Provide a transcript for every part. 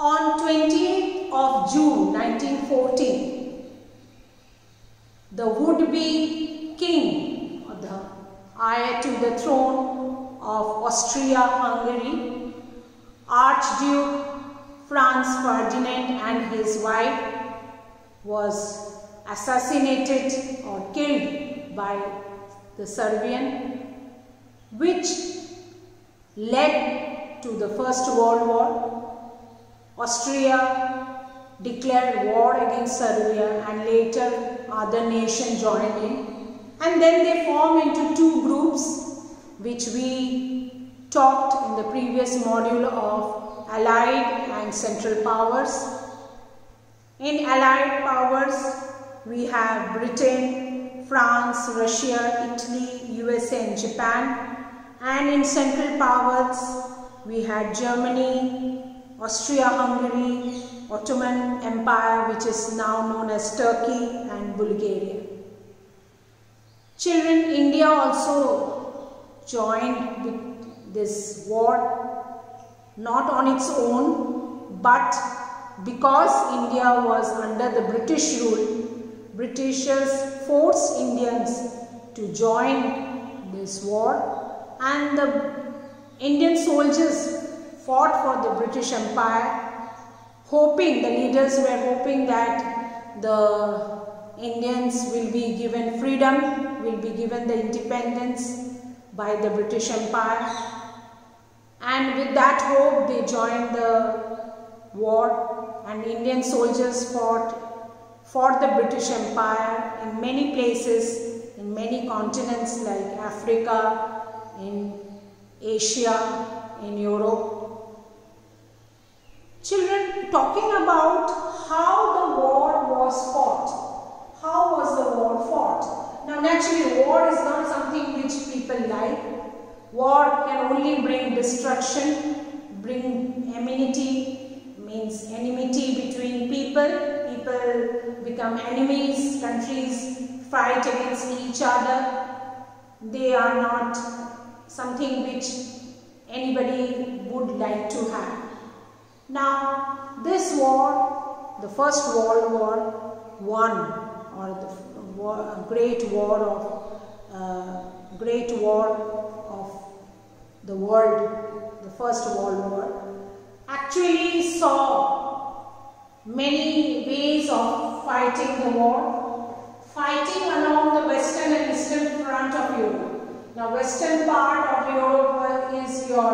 On 28th of June 1914, the would-be king, or the heir to the throne of Austria-Hungary, Archduke Franz Ferdinand and his wife, was assassinated or killed by the Serbian, which led to the First World War. Austria declared war against Serbia and later other nations joined in, and then they formed into two groups, which we talked in the previous module of Allied and Central Powers. In Allied Powers we have Britain, France, Russia, Italy, USA and Japan, and in Central Powers we had Germany, Austria-Hungary, Ottoman Empire, which is now known as Turkey, and Bulgaria. Children, India also joined with this war, not on its own, but because India was under the British rule. Britishers forced Indians to join this war, and the Indian soldiers fought for the British Empire, hoping, the leaders were hoping that the Indians will be given freedom, will be given the independence by the British Empire, and with that hope they joined the war, and Indian soldiers fought for the British Empire in many places, in many continents like Africa, in Asia, in Europe. Children, talking about how the war was fought. How was the war fought? Now naturally war is not something which people like. War can only bring destruction, bring enmity, means enmity between people. People become enemies, countries fight against each other. They are not something which anybody would like to have. Now this war, the First World War I, or the Great War of the world, the First World War, actually saw many ways of fighting the war, fighting along the western and eastern front of Europe. Now western part of Europe is your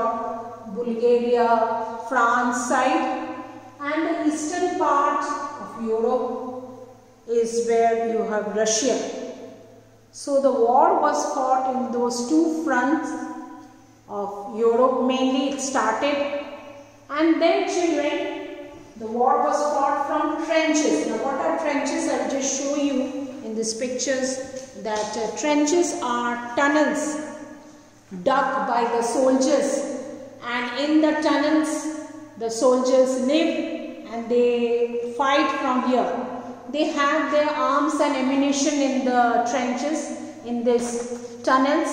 Bulgaria, France side, and the eastern part of Europe is where you have Russia. So the war was fought in those two fronts of Europe. Mainly it started, and then children, the war was fought from trenches. Now what are trenches? I will just show you in these pictures that trenches are tunnels dug by the soldiers, and in the tunnels the soldiers live and they fight from here. They have their arms and ammunition in the trenches, in these tunnels.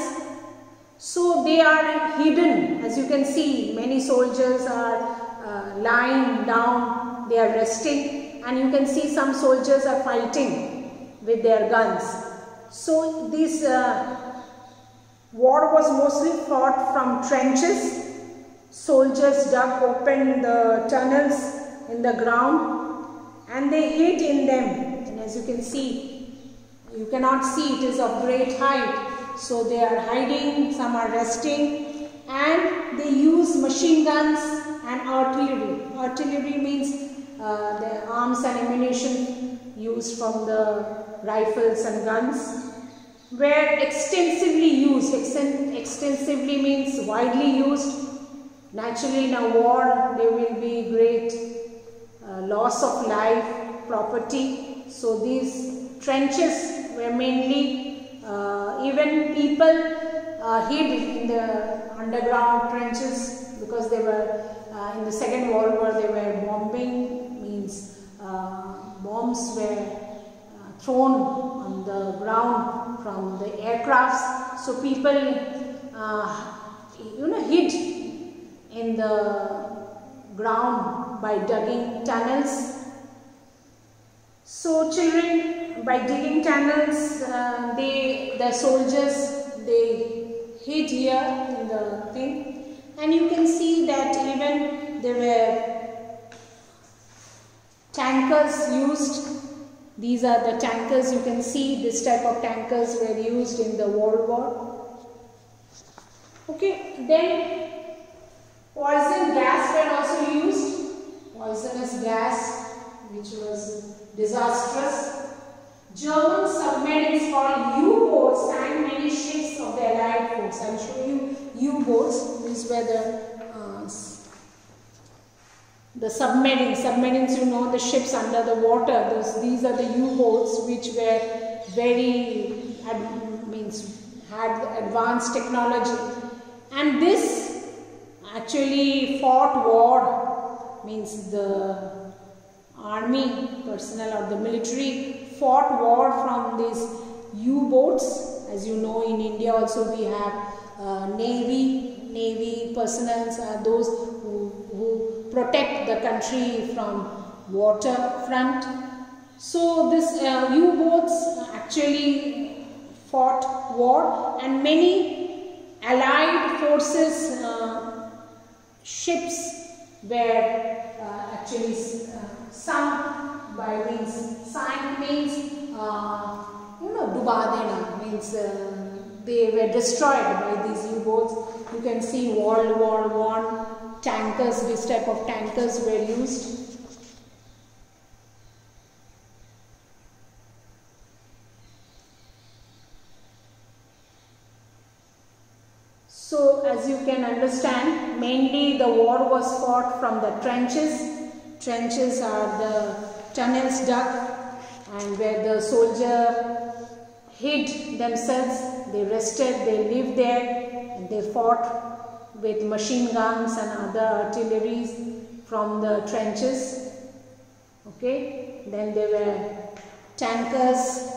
So they are hidden. As you can see, many soldiers are lying down, they are resting, and you can see some soldiers are fighting with their guns. So this war was mostly fought from trenches. Soldiers dug open the tunnels in the ground and they hid in them, and as you can see, you cannot see, it is of great height, so they are hiding, some are resting, and they use machine guns and artillery. Artillery means the arms and ammunition used from the rifles and guns were extensively used. Extensively means widely used. Naturally in a war there will be great loss of life, property. So these trenches were mainly, even people hid in the underground trenches because they were in the Second World War, they were bombing, means bombs were thrown on the ground from the aircrafts. So people hid in the ground by digging tunnels. So children, by digging tunnels, the soldiers, they hid here in the thing, and you can see that even there were tankers used. These are the tankers. You can see this type of tankers were used in the World War. Okay, then poison gas were also used. Poisonous gas, which was disastrous. German submarines called U-boats sank many ships of the Allied force. I will show you U-boats. These were the submarines. Submarines, you know, the ships under the water. These are the U-boats which were very had advanced technology. And this actually fought war, means the army personnel or the military fought war from these U-boats. As you know, in India also we have navy personnel are those who protect the country from waterfront. So this U-boats actually fought war, and many Allied forces ships were actually sunk by sank means duba dena means they were destroyed by these U-boats. You can see World War I tankers, this type of tankers were used. So as you can understand, mainly the war was fought from the trenches. Trenches are the tunnels dug and where the soldier hid themselves, they rested, they lived there, and they fought with machine guns and other artilleries from the trenches. Okay, then there were tankers,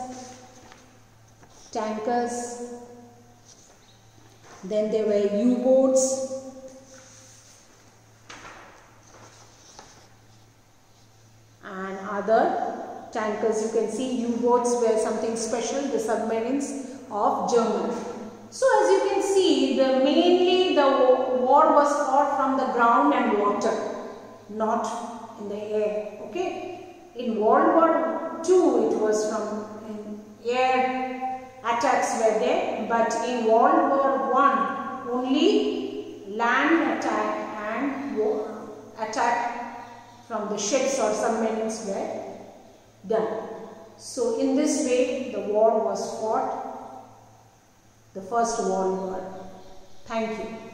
then there were U-boats, and other tankers. You can see U-boats were something special, the submarines of Germany. So as you can see, mainly the war was fought from the ground and water, not in the air. Okay, in World War II it was from air attacks were there, but in World War I only land attack and attack from the ships or submarines were done. So in this way the war was fought, the First World War. Thank you.